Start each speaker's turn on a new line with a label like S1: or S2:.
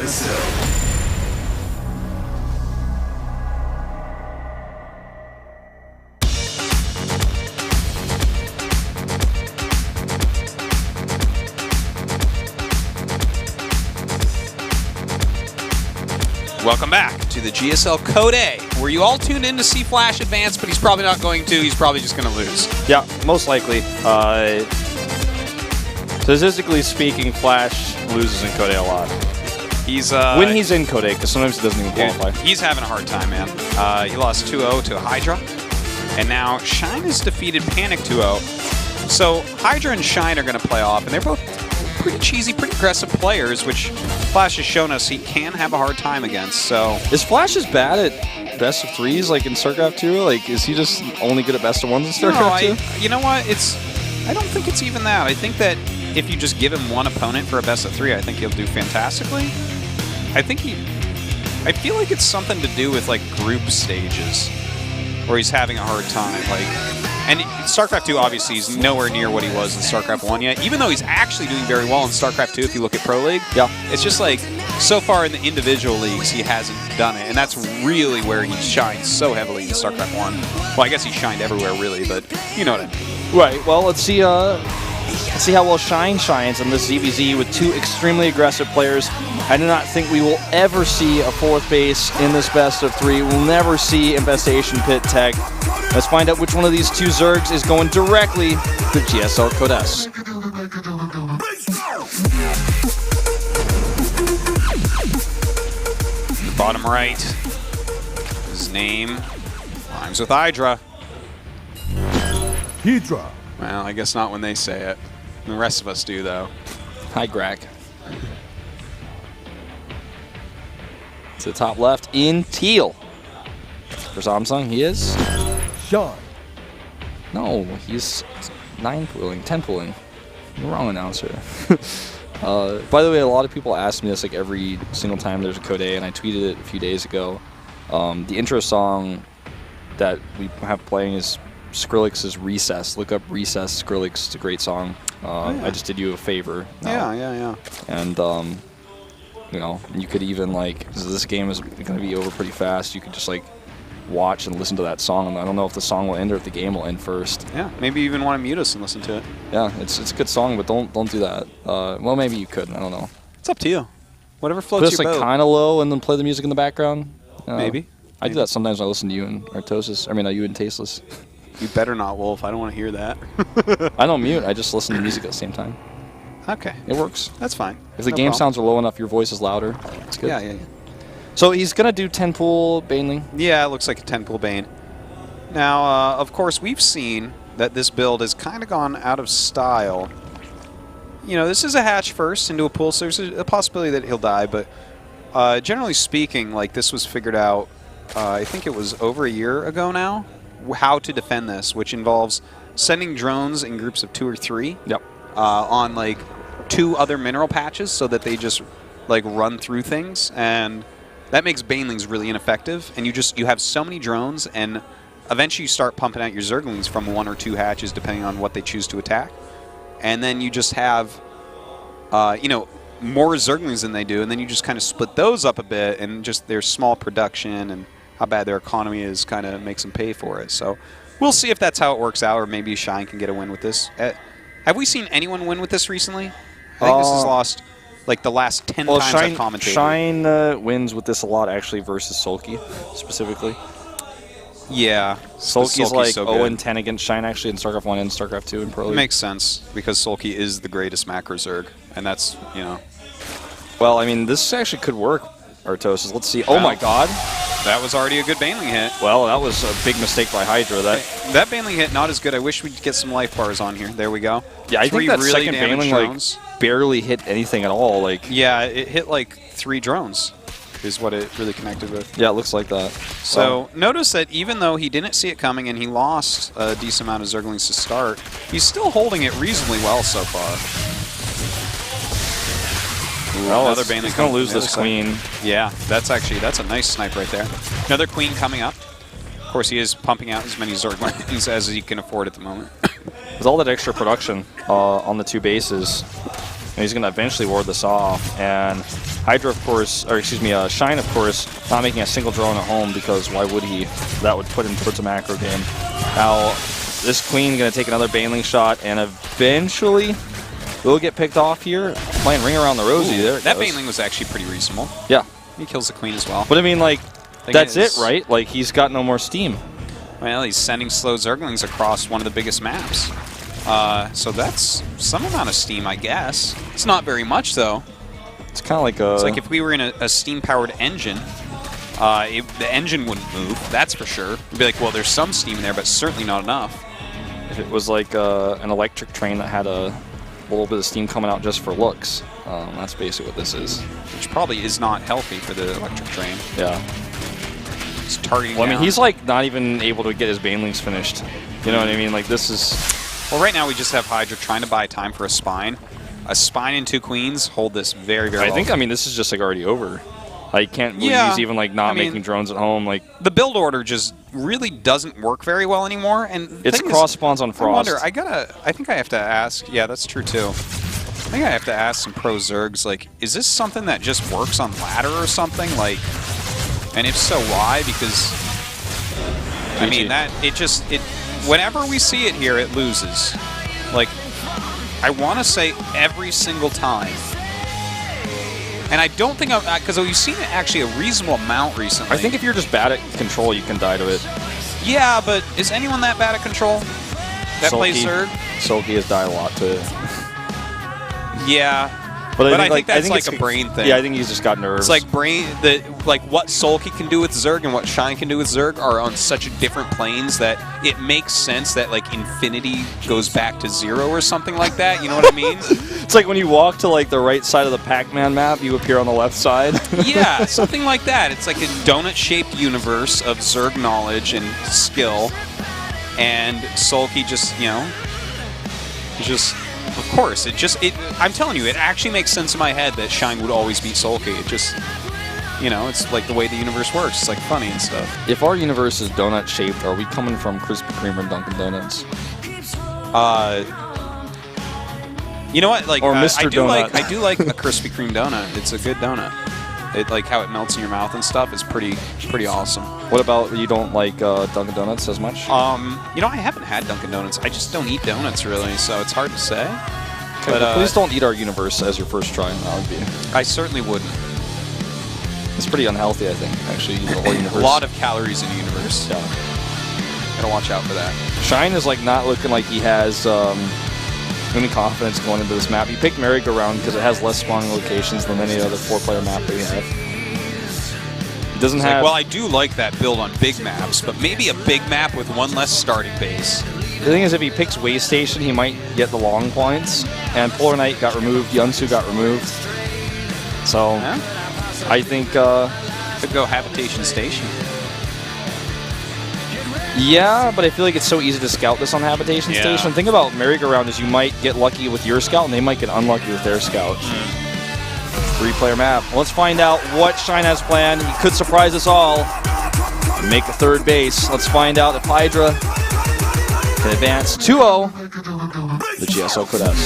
S1: GSL.
S2: Welcome back to the GSL Code A, where you all tuned in to see Flash advance, but he's probably not going to. He's probably just going to lose.
S3: Yeah, most likely. Statistically speaking, Flash loses in Code A a lot.
S2: He's
S3: when he's in Code A, because sometimes he doesn't even qualify.
S2: He's having a hard time, man. He lost 2-0 to Hydra, and now Shine has defeated Panic 2-0. So Hydra and Shine are going to play off, and they're both pretty cheesy, pretty aggressive players, which Flash has shown us he can have a hard time against. So
S3: is Flash as bad at best of threes like in StarCraft 2? Like, is he just only good at best of ones in StarCraft 2?
S2: You know what? I don't think it's even that. I think that if you just give him one opponent for a best of three, I think he'll do fantastically. I feel like it's something to do with like group stages where he's having a hard time. And StarCraft 2 obviously is nowhere near what he was in StarCraft 1 yet, even though he's actually doing very well in StarCraft 2 if you look at Pro League.
S3: Yeah.
S2: It's just like, so far in the individual leagues, he hasn't done it, and that's really where he shines so heavily in StarCraft 1. Well, I guess he shined everywhere, really, but you know what I mean.
S3: Right, well, let's see how well Shine shines in this ZVZ with two extremely aggressive players. I do not think we will ever see a fourth base in this best of three. We'll never see Infestation Pit Tech. Let's find out which one of these two Zergs is going directly to GSL Code S.
S2: Bottom right. His name rhymes with Hydra.
S4: Hydra.
S2: Well, I guess not when they say it. The rest of us do, though.
S3: Hi, Greg. To the top left in teal. For Samsung, he is?
S4: Sean.
S3: No, he's 9 pooling, 10 pooling. You're wrong, announcer. By the way, a lot of people ask me this like every single time there's a Code A, and I tweeted it a few days ago. The intro song that we have playing is Skrillex's Recess. Look up Recess, Skrillex. It's a great song. I just did you a favor.
S2: Yeah.
S3: And, you know, you could even, like, this game is going to be over pretty fast. You could just, like, watch and listen to that song. And I don't know if the song will end or if the game will end first.
S2: Yeah, maybe you even want to mute us and listen to it.
S3: Yeah, it's a good song, but don't do that. Well, maybe you could. I don't know.
S2: It's up to you. Whatever floats
S3: Just
S2: your boat.
S3: like kind of low and then play the music in the background.
S2: Maybe.
S3: I do that sometimes when I listen to you and Artosis. I mean, you and Tasteless.
S2: You better not, Wolf. I don't want to hear that.
S3: I don't mute. I just listen to music at the same time.
S2: Okay.
S3: It works.
S2: That's fine.
S3: If the game sounds are low enough, your voice is louder. It's good.
S2: Yeah.
S3: So he's going to do 10 pool Baneling?
S2: Yeah, it looks like a 10 pool Bane. Now, of course, we've seen that this build has kind of gone out of style. You know, this is a hatch first into a pool, so there's a possibility that he'll die, but generally speaking, like, this was figured out, I think it was over a year ago now, how to defend this, which involves sending drones in groups of 2 or 3 on, like, 2 other mineral patches so that they just, like, run through things, and that makes Banelings really ineffective, and you have so many drones, and eventually you start pumping out your Zerglings from 1 or 2 hatches depending on what they choose to attack, and then you just have, you know, more Zerglings than they do, and then you just kind of split those up a bit, and just their small production and how bad their economy is kind of makes them pay for it. So we'll see if that's how it works out, or maybe Shine can get a win with this. Have we seen anyone win with this recently? I think this has lost like the last 10 times I've commentated.
S3: Shine wins with this a lot, actually, versus Sulky, specifically.
S2: Yeah.
S3: Sulky's like
S2: so
S3: 0-10 against Shine, actually, in StarCraft 1 and StarCraft 2 in Pro League.
S2: Makes sense, because Sulky is the greatest macro Zerg, and that's, you know.
S3: Well, I mean, this actually could work, Artosis. Let's see. Oh, my God.
S2: That was already a good Baneling hit.
S3: Well, that was a big mistake by Hydra.
S2: That Baneling hit, not as good. I wish we'd get some life bars on here. There we go.
S3: Yeah, I think that
S2: really
S3: second Baneling like, barely hit anything at all. Like,
S2: yeah, it hit like 3 drones is what it really connected with.
S3: Yeah, it looks like that.
S2: So notice that even though he didn't see it coming and he lost a decent amount of Zerglings to start, he's still holding it reasonably well so far.
S3: Well, another Baneling. He's going to lose this queen.
S2: Yeah, that's a nice snipe right there. Another queen coming up. Of course, he is pumping out as many Zerglings as he can afford at the moment.
S3: With all that extra production on the 2 bases, and he's going to eventually ward this off. And Hydra, of course, or excuse me, Shine, of course, not making a single drone at home because why would he? That would put him towards a macro game. Now, this Queen going to take another Baneling shot, and eventually will get picked off here. Playing Ring Around the Rosie.
S2: Ooh,
S3: there.
S2: That Baneling was actually pretty reasonable.
S3: Yeah.
S2: He kills the Queen as well.
S3: But I mean, like, that's it, right? Like, he's got no more steam.
S2: Well, he's sending slow Zerglings across one of the biggest maps. So that's some amount of steam, I guess. It's not very much, though.
S3: It's kind of like a...
S2: It's like if we were in a steam-powered engine, the engine wouldn't move, that's for sure. You'd be like, well, there's some steam in there, but certainly not enough.
S3: If it was like an electric train that had a little bit of steam coming out just for looks, that's basically what this is.
S2: Which probably is not healthy for the electric train.
S3: Yeah.
S2: It's targeting
S3: Well, I mean,
S2: down.
S3: he's like not even able to get his Banelings finished. You know what I mean? Like, this is...
S2: Well, right now we just have Hydra trying to buy time for a Spine. A Spine and 2 Queens hold this very, very well.
S3: I mean, this is just like already over. Like, can't use even like not making drones at home. Like,
S2: the build order just really doesn't work very well anymore. And
S3: it's cross spawns on Frost.
S2: I wonder, I think I have to ask, yeah, that's true too. I think I have to ask some pro Zergs, like, is this something that just works on ladder or something? Like, and if so, why? Because, I mean, whenever we see it here, it loses. Like, I want to say every single time. And I don't think because we've seen it actually a reasonable amount recently.
S3: I think if you're just bad at control, you can die to it.
S2: Yeah, but is anyone that bad at control? That plays Zerg?
S3: Sulky has died a lot to it.
S2: Yeah.
S3: But
S2: I think that's like a brain thing.
S3: Yeah, I think he's just got nerves.
S2: It's like what Sulky can do with Zerg and what Shine can do with Zerg are on such different planes that it makes sense that like Infinity goes back to 0 or something like that. You know what I mean?
S3: It's like when you walk to like the right side of the Pac-Man map, you appear on the left side.
S2: Yeah, something like that. It's like a donut-shaped universe of Zerg knowledge and skill, and Sulky just, you know, of course, I'm telling you, it actually makes sense in my head that Shine would always beat Sulky. It just, you know, it's like the way the universe works. It's like funny and stuff.
S3: If our universe is donut-shaped, are we coming from Krispy Kreme or Dunkin' Donuts?
S2: You know what? Like,
S3: or Mr. Donut.
S2: I do like a Krispy Kreme donut. It's a good donut. It like how it melts in your mouth and stuff is pretty awesome.
S3: What about you don't like Dunkin' Donuts as much?
S2: You know, I haven't had Dunkin' Donuts. I just don't eat donuts really, so it's hard to say.
S3: Okay, but please don't eat our universe as your first try. That would be.
S2: I certainly wouldn't.
S3: It's pretty unhealthy, I think. Actually, the whole universe.
S2: A lot of calories in the universe.
S3: Yeah.
S2: Gotta watch out for that.
S3: Shine is like not looking like he has any confidence going into this map. He picked Merry-Go-Round because it has less spawning locations than any other 4-player map that we have. It doesn't have...
S2: well, I do like that build on big maps, but maybe a big map with one less starting base.
S3: The thing is, if he picks Way Station, he might get the long points. And Polar Knight got removed, Yunsu got removed. So, I think...
S2: could go Habitation Station.
S3: Yeah, but I feel like it's so easy to scout this on Habitation Station. Think about Merry-Go-Round is you might get lucky with your scout, and they might get unlucky with their scout. 3-player map. Let's find out what Shine has planned. He could surprise us all and make a third base. Let's find out if Hydra can advance 2-0 the GSL Code S.